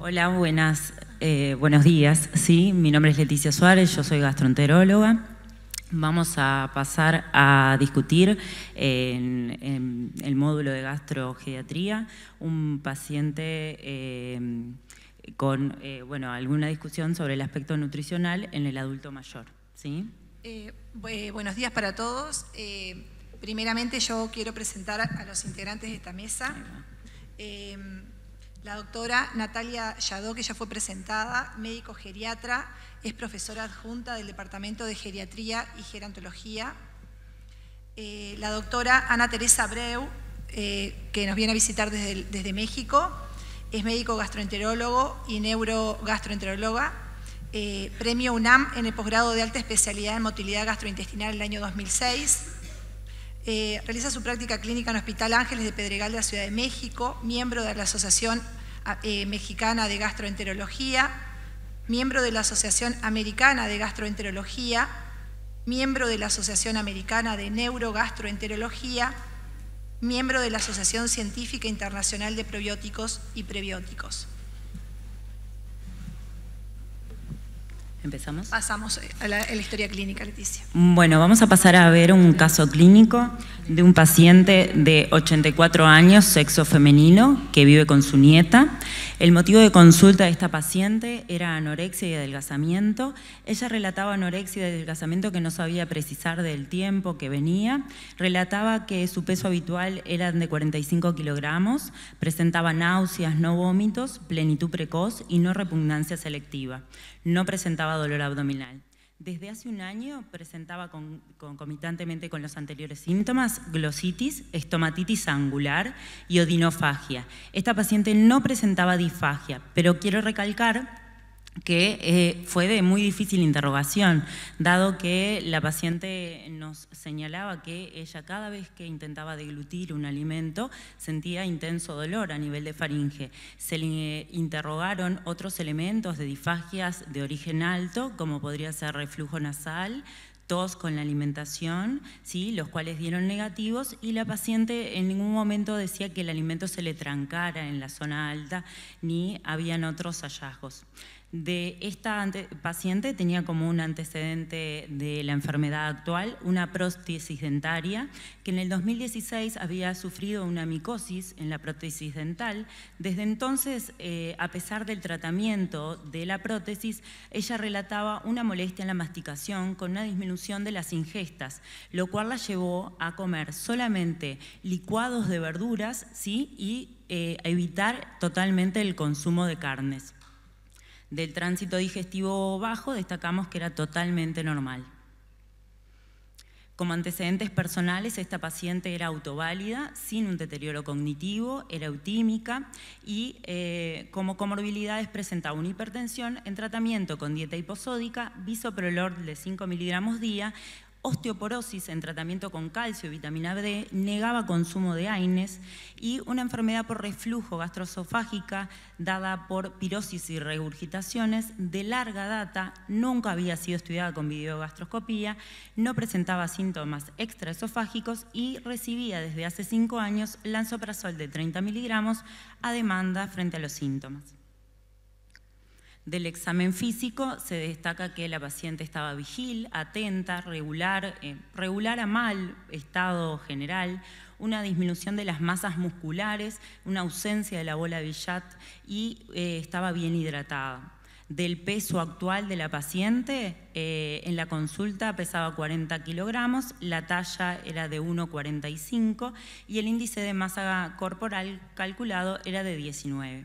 Hola, buenos días. Sí, mi nombre es Leticia Suárez, yo soy gastroenteróloga. Vamos a pasar a discutir en el módulo de gastrogeriatría un paciente con alguna discusión sobre el aspecto nutricional en el adulto mayor. ¿Sí? Buenos días para todos. Primeramente yo quiero presentar a los integrantes de esta mesa. La doctora Natalia Yadó, que ya fue presentada, médico geriatra, es profesora adjunta del Departamento de Geriatría y Gerontología. La doctora Ana Teresa Abreu, que nos viene a visitar desde México, es médico gastroenterólogo y neurogastroenteróloga, premio UNAM en el posgrado de alta especialidad en motilidad gastrointestinal el año 2006. Realiza su práctica clínica en el Hospital Ángeles de Pedregal de la Ciudad de México, miembro de la Asociación Mexicana de Gastroenterología, miembro de la Asociación Americana de Gastroenterología, miembro de la Asociación Americana de Neurogastroenterología, miembro de la Asociación Científica Internacional de Probióticos y Prebióticos. ¿Empezamos? Pasamos a la historia clínica, Leticia. Bueno, vamos a pasar a ver un caso clínico de un paciente de 84 años, sexo femenino, que vive con su nieta. El motivo de consulta de esta paciente era anorexia y adelgazamiento. Ella relataba anorexia y adelgazamiento que no sabía precisar del tiempo que venía. Relataba que su peso habitual era de 45 kilogramos, presentaba náuseas, no vómitos, plenitud precoz y no repugnancia selectiva. No presentaba dolor abdominal. Desde hace un año presentaba concomitantemente con los anteriores síntomas glositis, estomatitis angular y odinofagia. Esta paciente no presentaba disfagia, pero quiero recalcar que fue de muy difícil interrogación, dado que la paciente nos señalaba que ella cada vez que intentaba deglutir un alimento sentía intenso dolor a nivel de faringe. Se le interrogaron otros elementos de disfagias de origen alto, como podría ser reflujo nasal, tos con la alimentación, ¿sí? Los cuales dieron negativos, y la paciente en ningún momento decía que el alimento se le trancara en la zona alta, ni habían otros hallazgos. De esta paciente tenía como un antecedente de la enfermedad actual una prótesis dentaria, que en el 2016 había sufrido una micosis en la prótesis dental. Desde entonces, a pesar del tratamiento de la prótesis, ella relataba una molestia en la masticación con una disminución de las ingestas, lo cual la llevó a comer solamente licuados de verduras, ¿sí? Y evitar totalmente el consumo de carnes. Del tránsito digestivo bajo destacamos que era totalmente normal. Como antecedentes personales, esta paciente era autoválida, sin un deterioro cognitivo, era eutímica y como comorbilidades presentaba una hipertensión en tratamiento con dieta hiposódica, bisoprolol de 5 miligramos día, osteoporosis en tratamiento con calcio y vitamina D, negaba consumo de AINES y una enfermedad por reflujo gastroesofágica dada por pirosis y regurgitaciones de larga data, nunca había sido estudiada con videogastroscopía, no presentaba síntomas extraesofágicos y recibía desde hace 5 años lansoprazol de 30 miligramos a demanda frente a los síntomas. Del examen físico se destaca que la paciente estaba vigil, atenta, regular a mal estado general, una disminución de las masas musculares, una ausencia de la bola Bichat y estaba bien hidratada. Del peso actual de la paciente, en la consulta pesaba 40 kilogramos, la talla era de 1,45 y el índice de masa corporal calculado era de 19.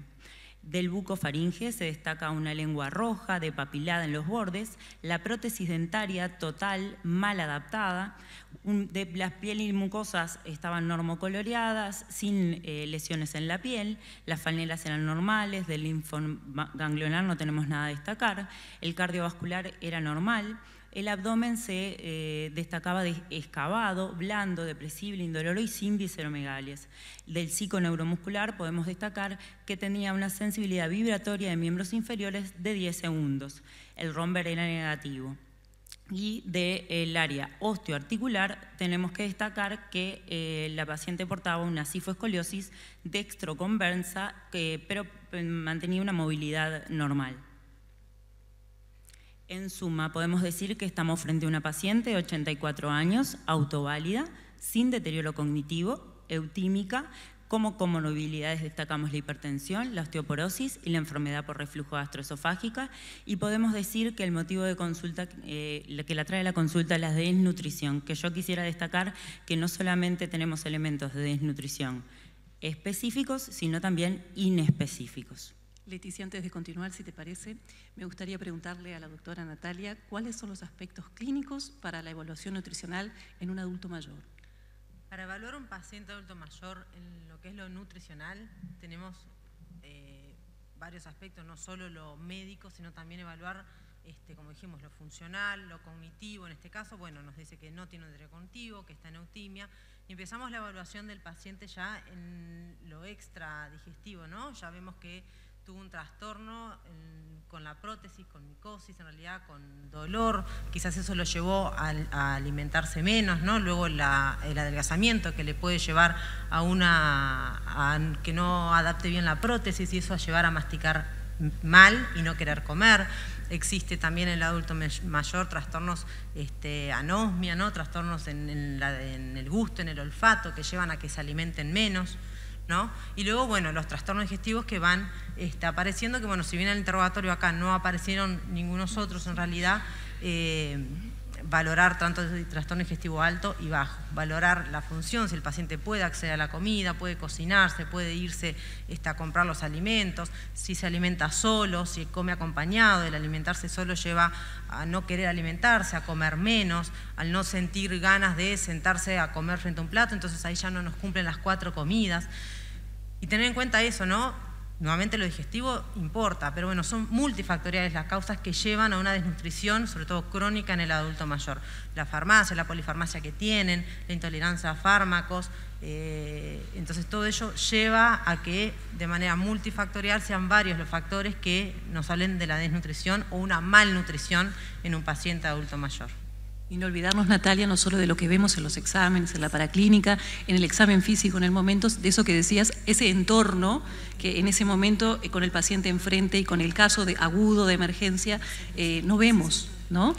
Del bucofaringe se destaca una lengua roja, depapilada en los bordes, la prótesis dentaria total, mal adaptada, las pieles y mucosas estaban normocoloreadas, sin lesiones en la piel, las falnelas eran normales, del linfoganglionar no tenemos nada a destacar, el cardiovascular era normal. El abdomen se destacaba de excavado, blando, depresible, indoloro y sin visceromegalias. Del psiconeuromuscular podemos destacar que tenía una sensibilidad vibratoria de miembros inferiores de 10 segundos. El romber era negativo. Y del área osteoarticular tenemos que destacar que la paciente portaba una cifoescoliosis dextroconversa, pero mantenía una movilidad normal. En suma, podemos decir que estamos frente a una paciente de 84 años, autoválida, sin deterioro cognitivo, eutímica. Como comorbilidades destacamos la hipertensión, la osteoporosis y la enfermedad por reflujo gastroesofágica, y podemos decir que el motivo de consulta que la trae a la consulta es la desnutrición, que yo quisiera destacar que no solamente tenemos elementos de desnutrición específicos, sino también inespecíficos. Leticia, antes de continuar, si te parece, me gustaría preguntarle a la doctora Natalia cuáles son los aspectos clínicos para la evaluación nutricional en un adulto mayor. Para evaluar a un paciente adulto mayor en lo que es lo nutricional, tenemos varios aspectos, no solo lo médico, sino también evaluar, como dijimos, lo funcional, lo cognitivo. En este caso, bueno, nos dice que no tiene un deterioro cognitivo, que está en eutimia, y empezamos la evaluación del paciente ya en lo extra digestivo, ¿no? Ya vemos que tuvo un trastorno con la prótesis, con micosis, en realidad con dolor, quizás eso lo llevó a alimentarse menos, ¿no? Luego el adelgazamiento que le puede llevar a que no adapte bien la prótesis y eso a llevar a masticar mal y no querer comer. Existe también en el adulto mayor trastornos anosmia, ¿no? Trastornos en el gusto, en el olfato, que llevan a que se alimenten menos, ¿no? Y luego, bueno, los trastornos digestivos que van apareciendo, que bueno, si bien en el interrogatorio acá no aparecieron ningunos otros, en realidad valorar tanto el trastorno digestivo alto y bajo, valorar la función, si el paciente puede acceder a la comida, puede cocinarse, puede irse a comprar los alimentos, si se alimenta solo, si come acompañado. El alimentarse solo lleva a no querer alimentarse, a comer menos, al no sentir ganas de sentarse a comer frente a un plato, entonces ahí ya no nos cumplen las 4 comidas. Y tener en cuenta eso, ¿no? Nuevamente lo digestivo importa, pero bueno, son multifactoriales las causas que llevan a una desnutrición, sobre todo crónica en el adulto mayor. La farmacia, la polifarmacia que tienen, la intolerancia a fármacos, entonces todo ello lleva a que de manera multifactorial sean varios los factores que nos hablen de la desnutrición o una malnutrición en un paciente adulto mayor. Y no olvidarnos, Natalia, no solo de lo que vemos en los exámenes, en la paraclínica, en el examen físico, en el momento, de eso que decías, ese entorno que en ese momento, con el paciente enfrente y con el caso de agudo, de emergencia, no vemos, ¿no?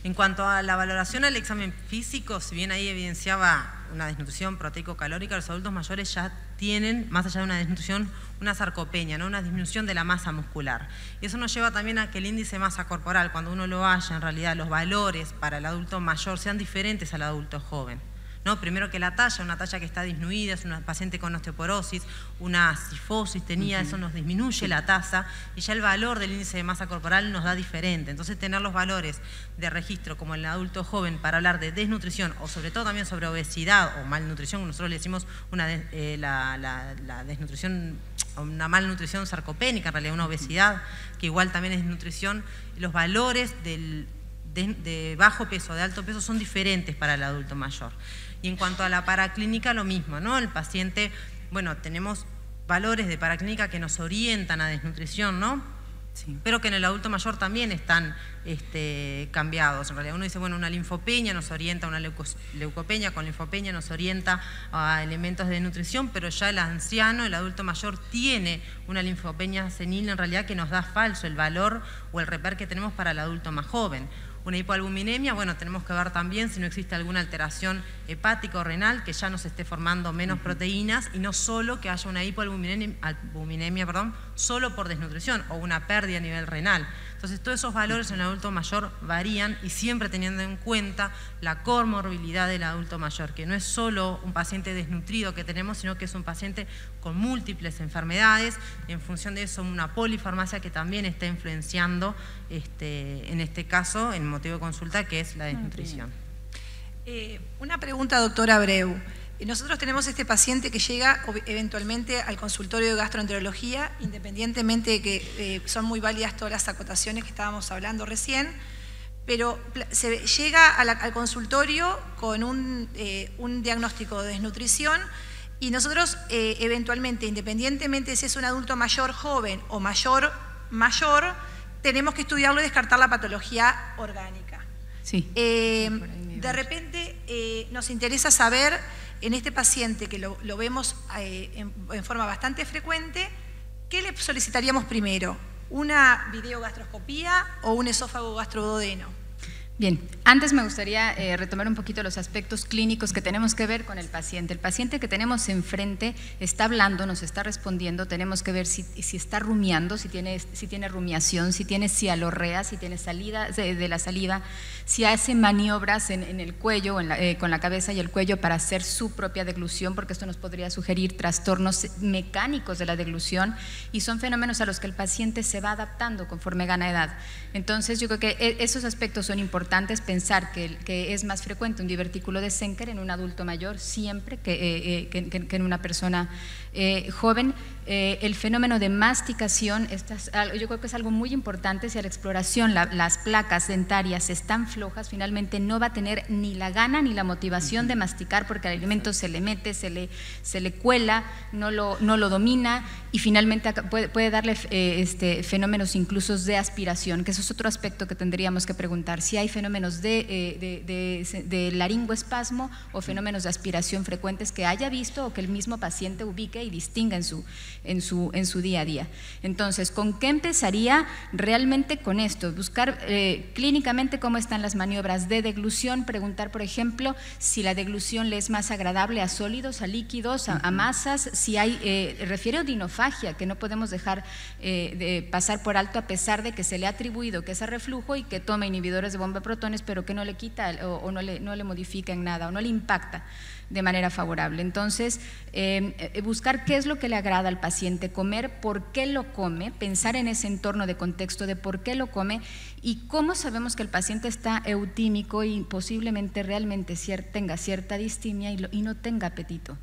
En cuanto a la valoración al examen físico, si bien ahí evidenciaba una desnutrición proteico-calórica, los adultos mayores ya tienen, más allá de una desnutrición, una sarcopenia, ¿no? Una disminución de la masa muscular. Y eso nos lleva también a que el índice de masa corporal, cuando uno lo haya, en realidad los valores para el adulto mayor sean diferentes al adulto joven, ¿no? Primero que la talla, una talla que está disminuida, es una paciente con osteoporosis, una cifosis tenía, eso nos disminuye la tasa y ya el valor del índice de masa corporal nos da diferente. Entonces tener los valores de registro como el adulto joven para hablar de desnutrición o sobre todo también sobre obesidad o malnutrición, nosotros le decimos la desnutrición, una malnutrición sarcopénica, en realidad una obesidad, que igual también es desnutrición, los valores de bajo peso, de alto peso son diferentes para el adulto mayor. Y en cuanto a la paraclínica, lo mismo, ¿no? El paciente, bueno, tenemos valores de paraclínica que nos orientan a desnutrición, ¿no? Sí. Pero que en el adulto mayor también están cambiados. En realidad uno dice, bueno, una linfopenia nos orienta a una leucopenia, con linfopenia nos orienta a elementos de nutrición, pero ya el anciano, el adulto mayor, tiene una linfopenia senil en realidad que nos da falso el valor o el reper que tenemos para el adulto más joven. Una hipoalbuminemia, bueno, tenemos que ver también si no existe alguna alteración hepática o renal que ya nos esté formando menos proteínas y no solo que haya una hipoalbuminemia, solo por desnutrición o una pérdida a nivel renal. Entonces todos esos valores en el adulto mayor varían y siempre teniendo en cuenta la comorbilidad del adulto mayor, que no es solo un paciente desnutrido que tenemos, sino que es un paciente con múltiples enfermedades, en función de eso una polifarmacia que también está influenciando en este caso el motivo de consulta, que es la desnutrición. Una pregunta, doctora Abreu. Nosotros tenemos este paciente que llega eventualmente al consultorio de gastroenterología, independientemente de que son muy válidas todas las acotaciones que estábamos hablando recién, pero se llega al consultorio con un diagnóstico de desnutrición y nosotros eventualmente, independientemente de si es un adulto mayor joven o mayor, tenemos que estudiarlo y descartar la patología orgánica. Sí. De repente nos interesa saber, en este paciente que lo vemos en forma bastante frecuente, ¿qué le solicitaríamos primero? ¿Una videogastroscopía o un esófago gastroduodeno? Bien, antes me gustaría retomar un poquito los aspectos clínicos que tenemos que ver con el paciente. El paciente que tenemos enfrente está hablando, nos está respondiendo, tenemos que ver si está rumiando, si tiene rumiación, si tiene cialorrea, si tiene salida de la saliva, si hace maniobras en el cuello, con la cabeza y el cuello para hacer su propia deglución, porque esto nos podría sugerir trastornos mecánicos de la deglución y son fenómenos a los que el paciente se va adaptando conforme gana edad. Entonces yo creo que esos aspectos son importantes, pensar que es más frecuente un divertículo de Zenker en un adulto mayor siempre que en una persona joven. El fenómeno de masticación, yo creo que es algo muy importante. Si a la exploración las placas dentarias están flojas, finalmente no va a tener ni la gana ni la motivación de masticar, porque el alimento se le mete, se le cuela, no lo domina y finalmente puede darle fenómenos incluso de aspiración, que eso es otro aspecto que tendríamos que preguntar, si hay fenómenos de laringoespasmo o fenómenos de aspiración frecuentes que haya visto o que el mismo paciente ubique y distinga en su día a día. Entonces, ¿con qué empezaría? Realmente con esto, buscar clínicamente cómo están las maniobras de deglución, preguntar, por ejemplo, si la deglución le es más agradable a sólidos, a líquidos, a masas, si hay, refiere a odinofagia, que no podemos dejar de pasar por alto a pesar de que se le ha atribuido que es a reflujo y que toma inhibidores de bomba de protones, pero que no le quita o no le modifica en nada o no le impacta de manera favorable. Entonces, buscar qué es lo que le agrada al paciente comer, por qué lo come, pensar en ese entorno de contexto de por qué lo come y cómo sabemos que el paciente está eutímico y posiblemente realmente tenga cierta distimia y no tenga apetito.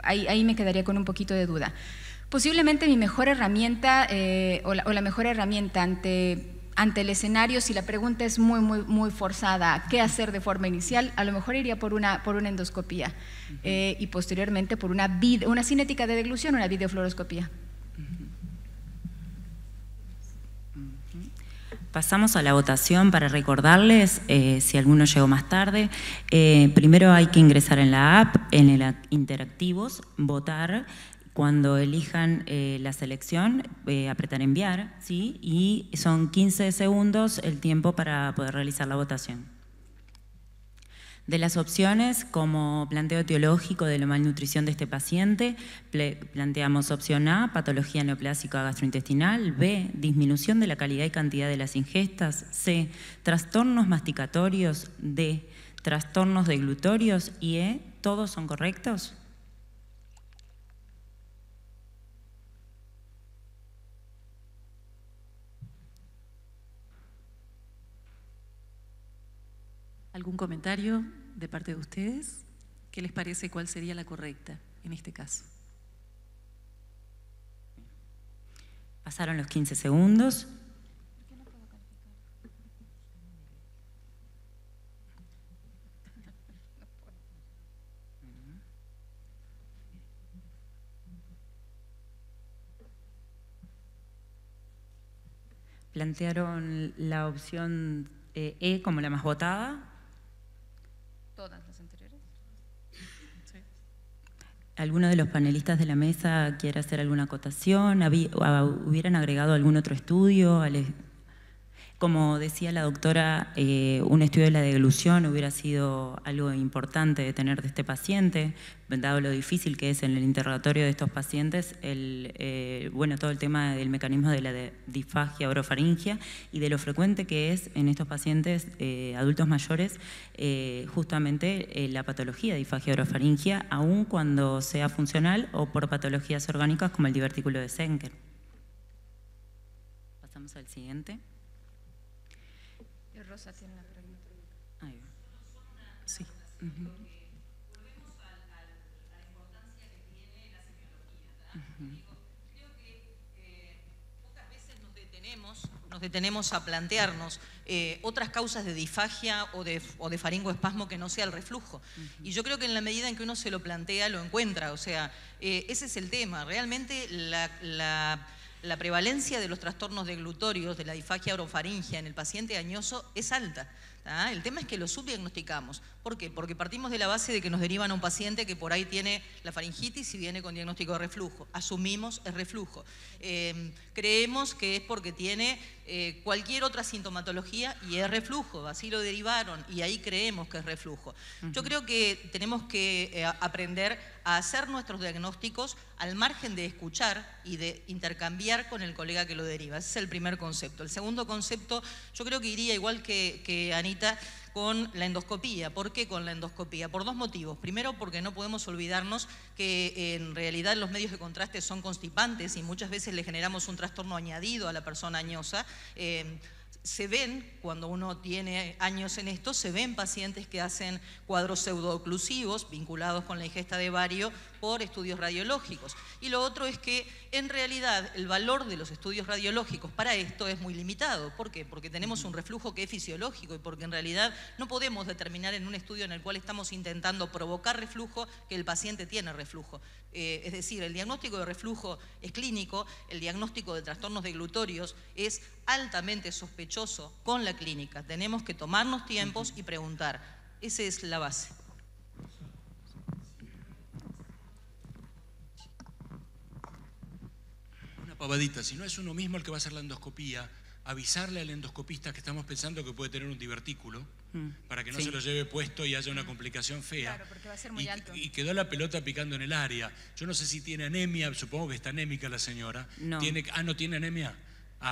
Ahí me quedaría con un poquito de duda. Posiblemente mi mejor herramienta o la mejor herramienta ante el escenario, si la pregunta es muy forzada, ¿qué hacer de forma inicial? A lo mejor iría por una endoscopía y posteriormente por una cinética de deglución, una videofluoroscopía. Pasamos a la votación para recordarles, si alguno llegó más tarde, primero hay que ingresar en la app, en el interactivos, votar. Cuando elijan la selección, apretar enviar, ¿sí? Y son 15 segundos el tiempo para poder realizar la votación. De las opciones, como planteo etiológico de la malnutrición de este paciente, planteamos opción A, patología neoplásica gastrointestinal; B, disminución de la calidad y cantidad de las ingestas; C, trastornos masticatorios; D, trastornos deglutorios; y E, ¿todos son correctos? ¿Algún comentario de parte de ustedes? ¿Qué les parece cuál sería la correcta en este caso? Pasaron los 15 segundos. Plantearon la opción E como la más votada. ¿Todas las anteriores? Sí. ¿Alguno de los panelistas de la mesa quiere hacer alguna acotación? ¿Hubieran agregado algún otro estudio? Como decía la doctora, un estudio de la deglución hubiera sido algo importante de tener de este paciente, dado lo difícil que es en el interrogatorio de estos pacientes, todo el tema del mecanismo de la disfagia orofaringia y de lo frecuente que es en estos pacientes adultos mayores justamente la patología de disfagia orofaringia, aun cuando sea funcional o por patologías orgánicas como el divertículo de Zenker. Pasamos al siguiente. Rosa tiene una pregunta. Ahí va. Sí. Volvemos a la importancia que tiene la semiología. Creo que pocas veces nos detenemos a plantearnos otras causas de disfagia o de faringoespasmo que no sea el reflujo. Y yo creo que en la medida en que uno se lo plantea, lo encuentra. O sea, ese es el tema. Realmente la prevalencia de los trastornos deglutorios, de la disfagia orofaringea en el paciente añoso es alta. El tema es que lo subdiagnosticamos. ¿Por qué? Porque partimos de la base de que nos derivan a un paciente que por ahí tiene la faringitis y viene con diagnóstico de reflujo. Asumimos es reflujo. Creemos que es porque tiene cualquier otra sintomatología y es reflujo. Así lo derivaron y ahí creemos que es reflujo. Yo creo que tenemos que aprender a hacer nuestros diagnósticos al margen de escuchar y de intercambiar con el colega que lo deriva. Ese es el primer concepto. El segundo concepto, yo creo que iría igual que Anita, con la endoscopía. ¿Por qué con la endoscopía? Por dos motivos. Primero, porque no podemos olvidarnos que en realidad los medios de contraste son constipantes y muchas veces le generamos un trastorno añadido a la persona añosa. Se ven, cuando uno tiene años en esto, se ven pacientes que hacen cuadros pseudooclusivos vinculados con la ingesta de bario por estudios radiológicos. Y lo otro es que, en realidad, el valor de los estudios radiológicos para esto es muy limitado. ¿Por qué? Porque tenemos un reflujo que es fisiológico y porque en realidad no podemos determinar en un estudio en el cual estamos intentando provocar reflujo que el paciente tiene reflujo. Es decir, el diagnóstico de reflujo es clínico, el diagnóstico de trastornos deglutorios es altamente sospechoso con la clínica. Tenemos que tomarnos tiempos y preguntar. Esa es la base. Una pavadita, si no es uno mismo el que va a hacer la endoscopía, avisarle al endoscopista que estamos pensando que puede tener un divertículo para que no se lo lleve puesto y haya una complicación fea. Claro, porque va a ser muy alto. Y quedó la pelota picando en el área. Yo no sé si tiene anemia, supongo que está anémica la señora. No. ¿No tiene anemia?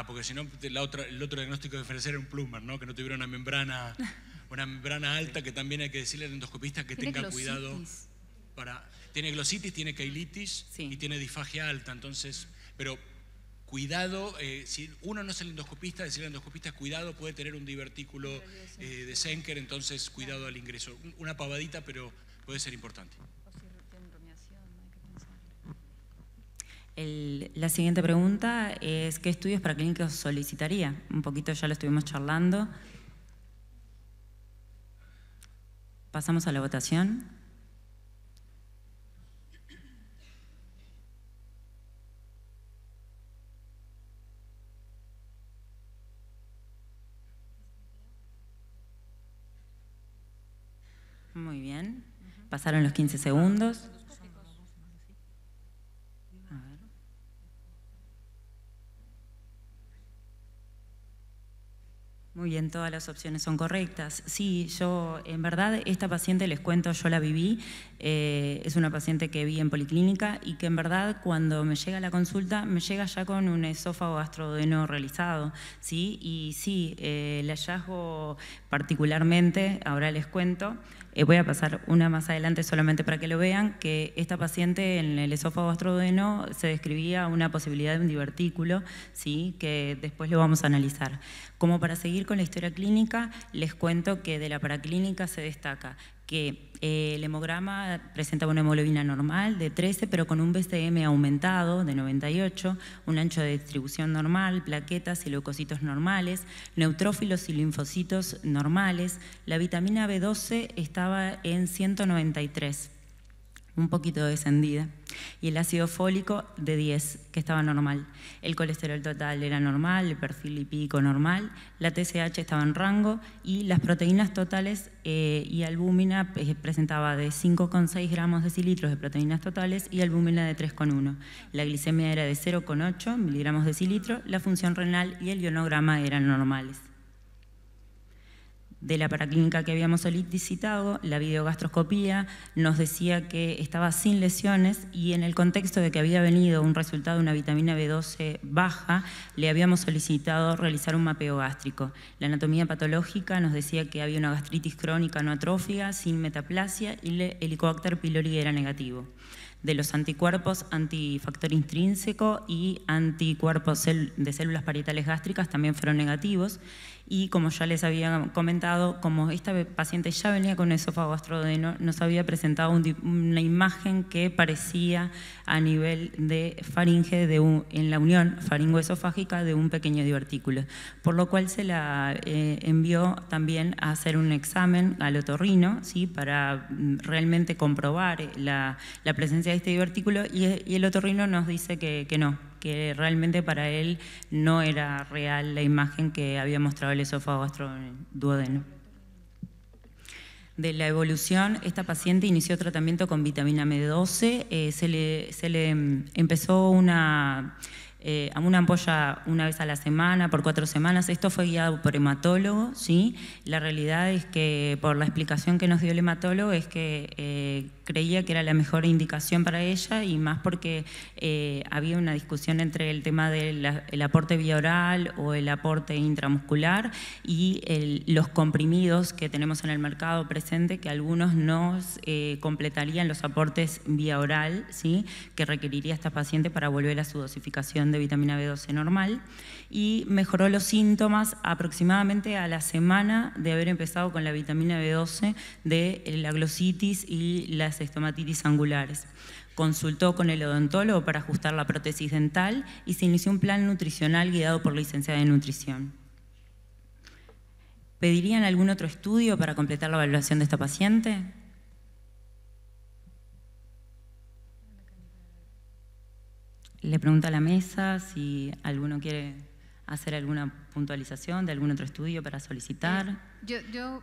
Porque si no, el otro diagnóstico de ofrecer era un plumber, ¿no? Que no tuviera una membrana alta, que también hay que decirle al endoscopista que tenga cuidado. Tiene glositis, tiene keilitis y tiene disfagia alta, entonces, pero cuidado, si uno no es el endoscopista, decirle al endoscopista, cuidado, puede tener un divertículo de Senker, entonces cuidado al ingreso. Una pavadita, pero puede ser importante. La siguiente pregunta es, ¿qué estudios paraclínicos solicitaría? Un poquito ya lo estuvimos charlando. Pasamos a la votación. Muy bien. Pasaron los 15 segundos. Muy bien, todas las opciones son correctas. Sí, yo, en verdad, esta paciente, les cuento, yo la viví, es una paciente que vi en policlínica y que en verdad cuando me llega a la consulta, me llega ya con un esófago gastroduodeno realizado, ¿sí? Y sí, el hallazgo particularmente, ahora les cuento, voy a pasar una más adelante solamente para que lo vean, que esta paciente en el esófago gastroduodeno se describía una posibilidad de un divertículo, ¿sí? Que después lo vamos a analizar. Como para seguir con la historia clínica, les cuento que de la paraclínica se destaca que el hemograma presenta una hemoglobina normal de 13, pero con un BCM aumentado de 98, un ancho de distribución normal, plaquetas y leucocitos normales, neutrófilos y linfocitos normales. La vitamina B12 estaba en 193, un poquito descendida, y el ácido fólico de 10, que estaba normal. El colesterol total era normal, el perfil lipídico normal, la TSH estaba en rango y las proteínas totales y albúmina presentaba de 5,6 gramos decilitros de proteínas totales y albúmina de 3,1. La glicemia era de 0,8 miligramos decilitro, la función renal y el ionograma eran normales. De la paraclínica que habíamos solicitado, la videogastroscopía nos decía que estaba sin lesiones y en el contexto de que había venido un resultado de una vitamina B12 baja, le habíamos solicitado realizar un mapeo gástrico. La anatomía patológica nos decía que había una gastritis crónica no atrófica, sin metaplasia y el Helicobacter pylori era negativo. De los anticuerpos, antifactor intrínseco y anticuerpos de células parietales gástricas también fueron negativos. Y como ya les había comentado, como esta paciente ya venía con esófago gastroduodeno, nos había presentado una imagen que parecía a nivel de faringe en la unión faringoesofágica de un pequeño divertículo, por lo cual se la envió también a hacer un examen al otorrino, ¿sí? Para realmente comprobar la presencia de este divertículo y el otorrino nos dice que no. que realmente para él no era real la imagen que había mostrado el esófago gastroduodeno. De la evolución, esta paciente inició tratamiento con vitamina B12, se le empezó a una ampolla una vez a la semana, por 4 semanas. Esto fue guiado por hematólogo, ¿sí? La realidad es que, por la explicación que nos dio el hematólogo, es que creía que era la mejor indicación para ella, y más porque había una discusión entre el tema del aporte vía oral o el aporte intramuscular y los comprimidos que tenemos en el mercado presente, que algunos nos completarían los aportes vía oral, ¿sí? Que requeriría esta paciente para volver a su dosificación de vitamina B12 normal, y mejoró los síntomas aproximadamente a la semana de haber empezado con la vitamina B12 de la glositis y las estomatitis angulares. Consultó con el odontólogo para ajustar la prótesis dental y se inició un plan nutricional guiado por la licenciada de nutrición. ¿Pedirían algún otro estudio para completar la valoración de esta paciente? Le pregunto a la mesa si alguno quiere hacer alguna puntualización de algún otro estudio para solicitar. Yo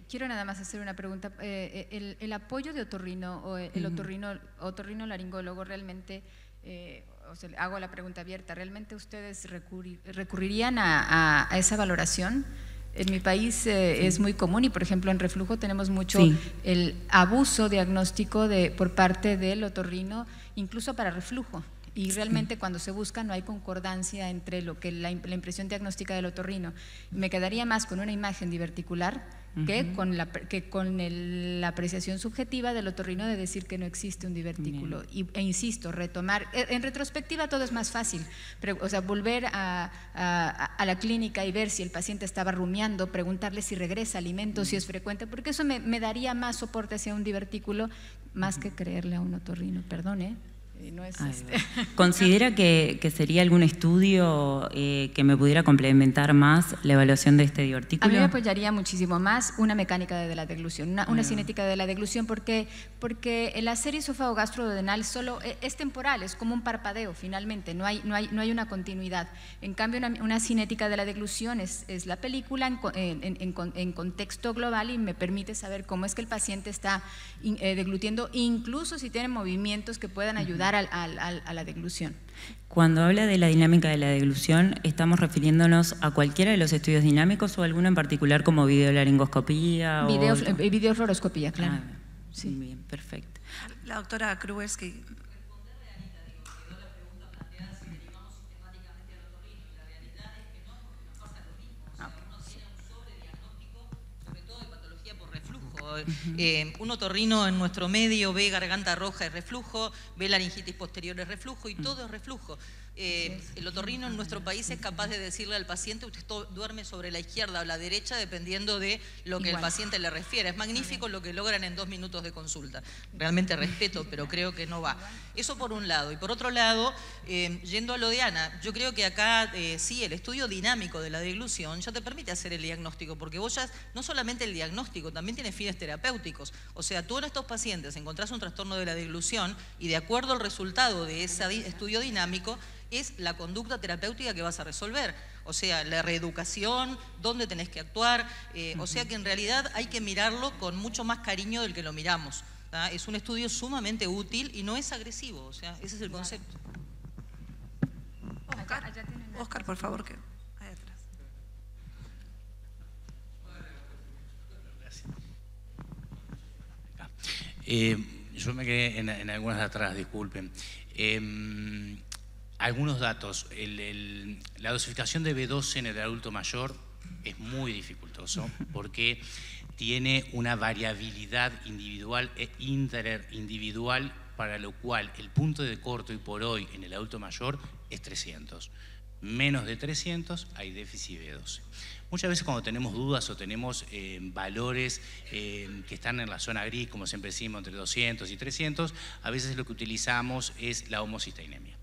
quiero nada más hacer una pregunta. El apoyo de otorrino o el otorrinolaringólogo realmente, o sea, hago la pregunta abierta, ¿realmente ustedes recurrirían a esa valoración? En mi país es muy común, y por ejemplo en reflujo tenemos mucho el abuso diagnóstico por parte del otorrino, incluso para reflujo. Y realmente cuando se busca no hay concordancia entre lo que la impresión diagnóstica del otorrino. Me quedaría más con una imagen diverticular que con la apreciación subjetiva del otorrino de decir que no existe un divertículo. E insisto, retomar, en retrospectiva todo es más fácil, o sea, volver a la clínica y ver si el paciente estaba rumiando, preguntarle si regresa alimento, si es frecuente, porque eso me daría más soporte hacia un divertículo más que creerle a un otorrino, perdón, no es ¿Considera que sería algún estudio que me pudiera complementar más la evaluación de este divertículo? A mí me apoyaría muchísimo más una mecánica de la deglución, una cinética de la deglución, porque el hacer esófago gastroduodenal solo es temporal, es como un parpadeo finalmente, no hay una continuidad. En cambio, una cinética de la deglución es la película en contexto global, y me permite saber cómo es que el paciente está deglutiendo, incluso si tiene movimientos que puedan ayudar a la deglución. Cuando habla de la dinámica de la deglución, ¿estamos refiriéndonos a cualquiera de los estudios dinámicos o alguno en particular como videolaringoscopía? Videofluoroscopía, claro. Sí. Bien, perfecto. La doctora Krugers, que un otorrino en nuestro medio ve garganta roja es reflujo, ve laringitis posterior es reflujo, y todo es reflujo. El otorrino en nuestro país es capaz de decirle al paciente: usted duerme sobre la izquierda o la derecha, dependiendo de lo que el paciente le refiere. Es magnífico lo que logran en 2 minutos de consulta. Realmente respeto, pero creo que no va. Eso por un lado. Y por otro lado, yendo a lo de Ana, yo creo que acá sí, el estudio dinámico de la deglución ya te permite hacer el diagnóstico, porque vos ya, no solamente el diagnóstico, también tiene fines terapéuticos. O sea, tú en estos pacientes encontrás un trastorno de la deglución, y de acuerdo al resultado de ese estudio dinámico, es la conducta terapéutica que vas a resolver. O sea, la reeducación, dónde tenés que actuar. O sea que en realidad hay que mirarlo con mucho más cariño del que lo miramos. ¿tá? Es un estudio sumamente útil y no es agresivo. O sea, ese es el concepto. Oscar, por favor, que ahí atrás. Yo me quedé en algunas de atrás, disculpen. Algunos datos. La dosificación de B12 en el adulto mayor es muy dificultoso porque tiene una variabilidad individual e interindividual, para lo cual el punto de corte hoy por hoy en el adulto mayor es 300. Menos de 300 hay déficit B12. Muchas veces cuando tenemos dudas o tenemos valores que están en la zona gris, como siempre decimos, entre 200 y 300, a veces lo que utilizamos es la homocisteinemia.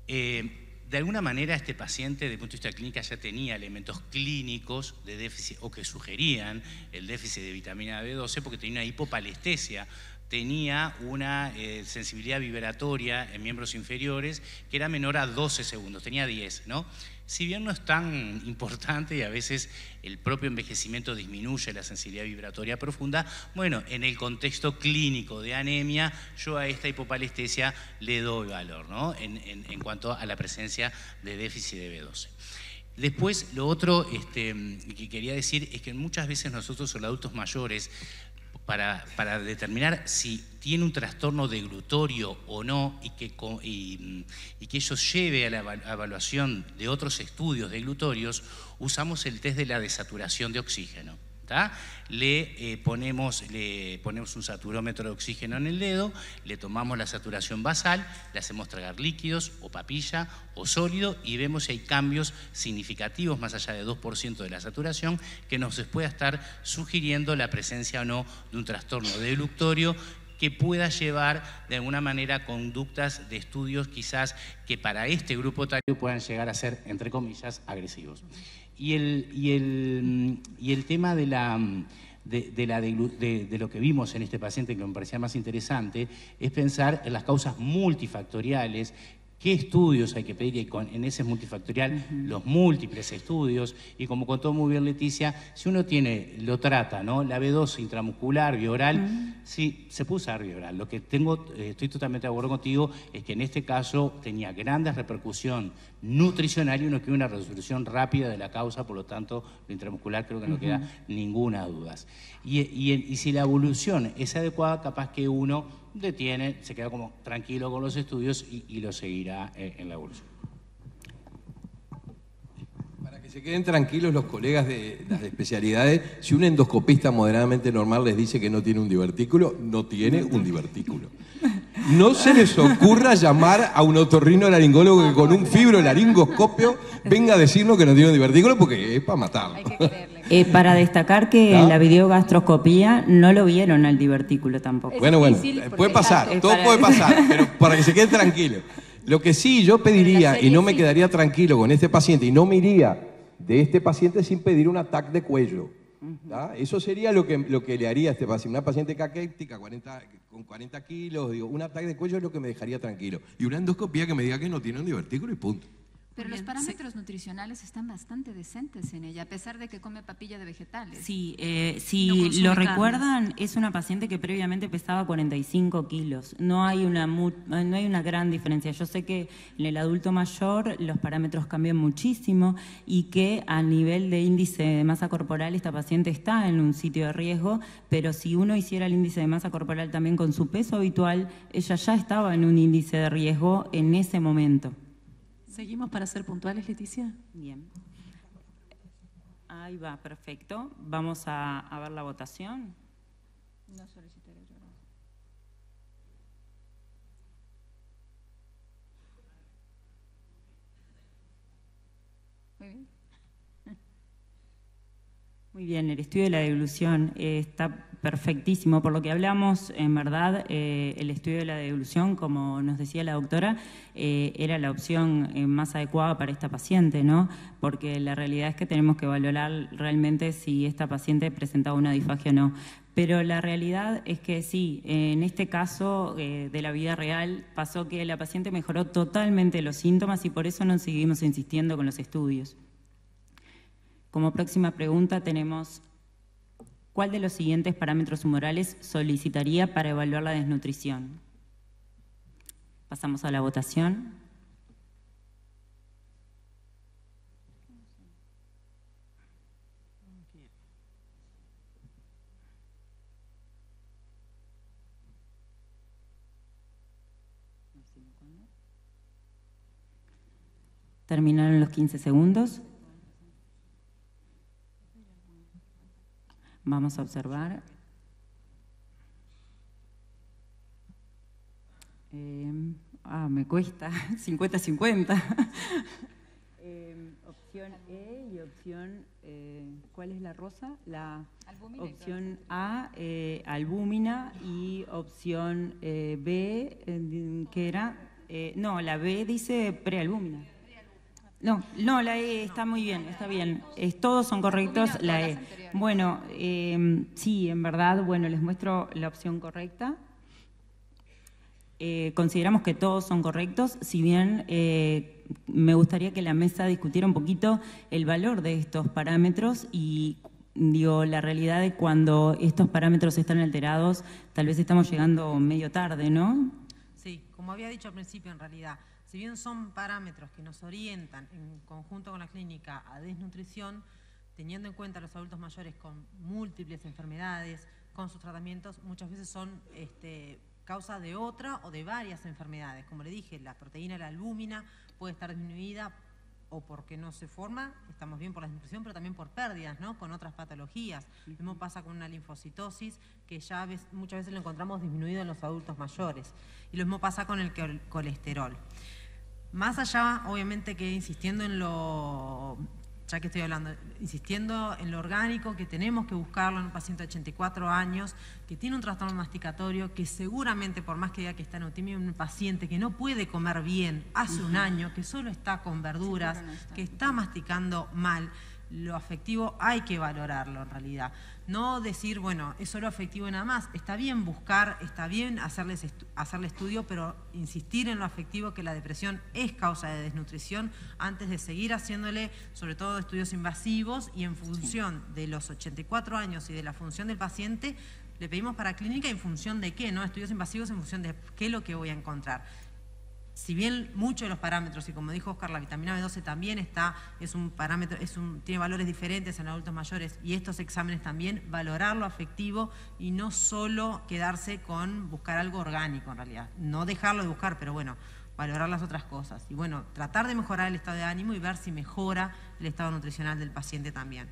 De alguna manera este paciente, desde el punto de vista clínico, ya tenía elementos clínicos de déficit o que sugerían el déficit de vitamina B12, porque tenía una hipopalestesia tenía una sensibilidad vibratoria en miembros inferiores que era menor a 12 segundos, tenía 10, ¿no? Si bien no es tan importante y a veces el propio envejecimiento disminuye la sensibilidad vibratoria profunda, bueno, en el contexto clínico de anemia, yo a esta hipopalestesia le doy valor, ¿no? En cuanto a la presencia de déficit de B12. Después, lo otro que quería decir es que muchas veces nosotros, los adultos mayores, para determinar si tiene un trastorno deglutorio o no y que eso lleve a la evaluación de otros estudios deglutorios, usamos el test de la desaturación de oxígeno. Le ponemos un saturómetro de oxígeno en el dedo, le tomamos la saturación basal, le hacemos tragar líquidos o papilla o sólido y vemos si hay cambios significativos más allá de 2% de la saturación que nos pueda estar sugiriendo la presencia o no de un trastorno deglutorio que pueda llevar de alguna manera a conductas de estudios quizás que para este grupo etario puedan llegar a ser, entre comillas, agresivos. Y el tema de lo que vimos en este paciente, que me parecía más interesante, es pensar en las causas multifactoriales. ¿Qué estudios hay que pedir? Y en ese multifactorial, los múltiples estudios. Y como contó muy bien Leticia, si uno lo trata, ¿no? La B12 intramuscular, bioral, sí, se puede usar bioral. Lo que estoy totalmente de acuerdo contigo, es que en este caso tenía grandes repercusión nutricional y uno quiere una resolución rápida de la causa, por lo tanto, lo intramuscular creo que no queda ninguna duda. Y si la evolución es adecuada, capaz que uno detiene, se queda como tranquilo con los estudios y lo seguirá en la evolución. Para que se queden tranquilos los colegas de las especialidades, si un endoscopista moderadamente normal les dice que no tiene un divertículo, no tiene un divertículo. No se les ocurra llamar a un otorrinolaringólogo que con un fibrolaringoscopio venga a decirnos que no tiene un divertículo porque es para matarlo. Hay que creerle. Para destacar que en la videogastroscopía no lo vieron al divertículo tampoco. Bueno, puede pasar, todo puede pasar, pero para que se queden tranquilos. Lo que sí yo pediría, y no me quedaría tranquilo con este paciente, y no me iría de este paciente sin pedir un ataque de cuello. Eso sería lo que le haría a este paciente. Una paciente caquéctica con 40 kilos, digo, un ataque de cuello es lo que me dejaría tranquilo. Y una endoscopía que me diga que no tiene un divertículo y punto. Pero los parámetros nutricionales están bastante decentes en ella, a pesar de que come papilla de vegetales. Sí, si lo recuerdan, es una paciente que previamente pesaba 45 kilos. No hay una gran diferencia. Yo sé que en el adulto mayor los parámetros cambian muchísimo y que a nivel de índice de masa corporal esta paciente está en un sitio de riesgo, pero si uno hiciera el índice de masa corporal también con su peso habitual, ella ya estaba en un índice de riesgo en ese momento. ¿Seguimos para ser puntuales, Leticia? Bien. Ahí va, perfecto. Vamos a ver la votación. No solicité electrocardiograma. Muy bien. Muy bien, el estudio de la deglución está perfectísimo. Por lo que hablamos, en verdad, el estudio de la deglución, como nos decía la doctora, era la opción más adecuada para esta paciente, ¿no? Porque la realidad es que tenemos que valorar realmente si esta paciente presentaba una disfagia o no. Pero la realidad es que sí, en este caso de la vida real pasó que la paciente mejoró totalmente los síntomas y por eso nos seguimos insistiendo con los estudios. Como próxima pregunta tenemos, ¿cuál de los siguientes parámetros humorales solicitaría para evaluar la desnutrición? Pasamos a la votación. Terminaron los 15 segundos. Vamos a observar. Me cuesta, 50-50. Opción E y opción, ¿cuál es la rosa? La albúmina, opción A, albúmina, y opción B, ¿qué era? No, la B dice prealbúmina. No, la E está muy bien, está bien. Todos son correctos, la E. Bueno, sí, en verdad, bueno, les muestro la opción correcta. consideramos que todos son correctos, si bien me gustaría que la mesa discutiera un poquito el valor de estos parámetros y la realidad de cuando estos parámetros están alterados, tal vez estamos llegando medio tarde, ¿no? Sí, como había dicho al principio, en realidad, si bien son parámetros que nos orientan en conjunto con la clínica a desnutrición, teniendo en cuenta a los adultos mayores con múltiples enfermedades, con sus tratamientos, muchas veces son causa de otra o de varias enfermedades. Como le dije, la proteína, la albúmina, puede estar disminuida o porque no se forma, estamos bien por la desnutrición, pero también por pérdidas, ¿no? Con otras patologías. Lo mismo pasa con una linfocitosis, que ya muchas veces lo encontramos disminuido en los adultos mayores. Y lo mismo pasa con el colesterol. Más allá, obviamente, que insistiendo en lo... ya que estoy hablando, insistiendo en lo orgánico, que tenemos que buscarlo en un paciente de 84 años, que tiene un trastorno masticatorio, que seguramente, por más que diga que está en autismo, un paciente que no puede comer bien hace un año, que solo está con verduras, que está masticando mal. Lo afectivo hay que valorarlo en realidad. No decir, bueno, es solo afectivo y nada más. Está bien buscar, está bien hacerle estudio, pero insistir en lo afectivo, que la depresión es causa de desnutrición, antes de seguir haciéndole, sobre todo, estudios invasivos, y en función de los 84 años y de la función del paciente, le pedimos para clínica en función de qué, ¿no? Estudios invasivos en función de qué es lo que voy a encontrar. Si bien muchos de los parámetros, y como dijo Oscar, la vitamina B12 también es un parámetro, tiene valores diferentes en adultos mayores, y estos exámenes también, valorar lo afectivo y no solo quedarse con buscar algo orgánico en realidad. No dejarlo de buscar, pero bueno, valorar las otras cosas. Y bueno, tratar de mejorar el estado de ánimo y ver si mejora el estado nutricional del paciente también.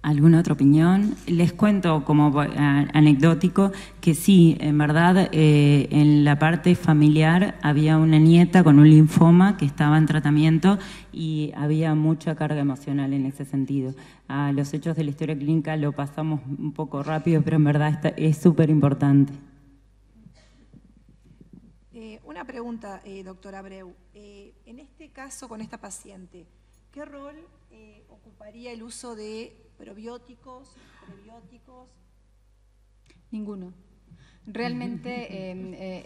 ¿Alguna otra opinión? Les cuento como anecdótico que sí, en verdad, en la parte familiar había una nieta con un linfoma que estaba en tratamiento y había mucha carga emocional en ese sentido. A los hechos de la historia clínica lo pasamos un poco rápido, pero en verdad es súper importante. Una pregunta, doctora Abreu. En este caso, con esta paciente, ¿qué rol ocuparía el uso de probióticos, prebióticos? Ninguno. Realmente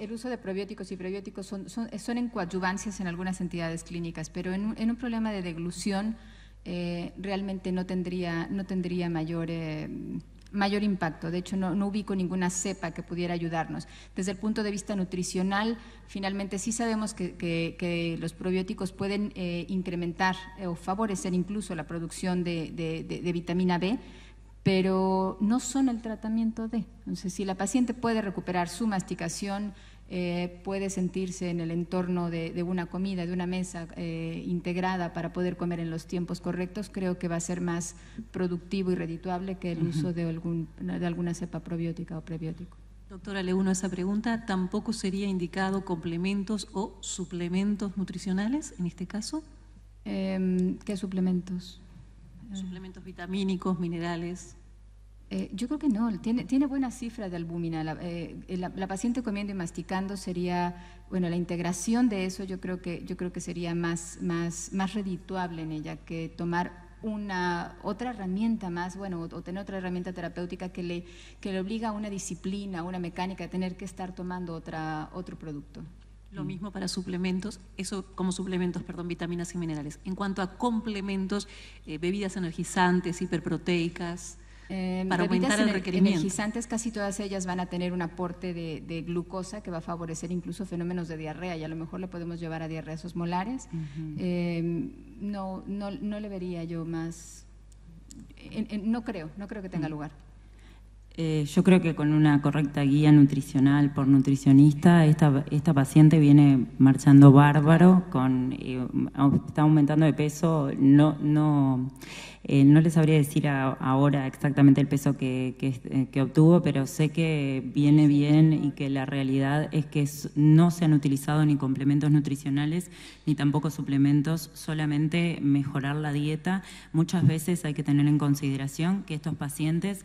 el uso de probióticos y prebióticos son en coadyuvancias en algunas entidades clínicas, pero en un problema de deglución realmente no tendría mayor impacto. De hecho, no ubico ninguna cepa que pudiera ayudarnos. Desde el punto de vista nutricional, finalmente sí sabemos que los probióticos pueden incrementar o favorecer incluso la producción de vitamina B, pero no son el tratamiento de. Entonces, si la paciente puede recuperar su masticación, puede sentirse en el entorno de una comida, de una mesa integrada para poder comer en los tiempos correctos, creo que va a ser más productivo y redituable que el uso de alguna cepa probiótica o prebiótico. Doctora, le uno a esa pregunta. ¿Tampoco sería indicado complementos o suplementos nutricionales en este caso? ¿Qué suplementos? Suplementos vitamínicos, minerales. Yo creo que no, tiene buena cifra de albúmina. La paciente comiendo y masticando sería, bueno, la integración de eso yo creo que sería más redituable en ella que tomar otra herramienta más, bueno, o tener otra herramienta terapéutica que le obliga a una disciplina, a una mecánica, a tener que estar tomando otro producto. Lo mismo para suplementos, eso como suplementos, perdón, vitaminas y minerales. En cuanto a complementos, bebidas energizantes, hiperproteicas, para aumentar el requerimiento. Energizantes, casi todas ellas van a tener un aporte de glucosa que va a favorecer incluso fenómenos de diarrea, y a lo mejor le podemos llevar a diarreas osmolares. No le vería yo más, no creo que tenga lugar. Yo creo que con una correcta guía nutricional por nutricionista, esta paciente viene marchando bárbaro, está aumentando de peso, no les sabría decir ahora exactamente el peso que obtuvo, pero sé que viene bien y que la realidad es que no se han utilizado ni complementos nutricionales ni tampoco suplementos, solamente mejorar la dieta. Muchas veces hay que tener en consideración que estos pacientes,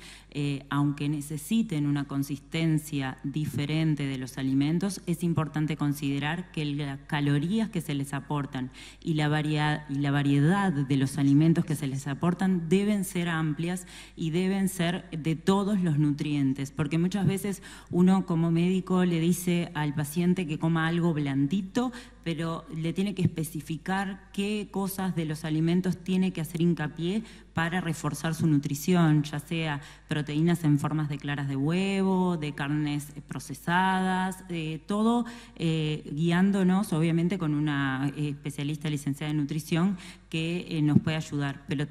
aunque que necesiten una consistencia diferente de los alimentos, es importante considerar que las calorías que se les aportan y la variedad de los alimentos que se les aportan deben ser amplias y deben ser de todos los nutrientes, porque muchas veces uno como médico le dice al paciente que coma algo blandito, pero le tiene que especificar qué cosas de los alimentos tiene que hacer hincapié para reforzar su nutrición, ya sea proteínas en formas de claras de huevo, de carnes procesadas, todo guiándonos obviamente con una especialista licenciada en nutrición que nos puede ayudar, pero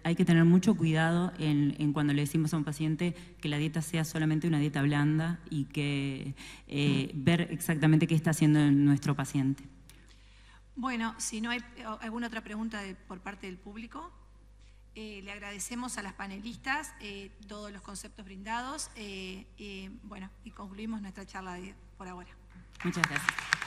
hay que tener mucho cuidado en cuando le decimos a un paciente que la dieta sea solamente una dieta blanda y que ver exactamente qué está haciendo nuestro paciente. Bueno, si no hay alguna otra pregunta por parte del público, le agradecemos a las panelistas todos los conceptos brindados bueno, y concluimos nuestra charla por ahora. Muchas gracias.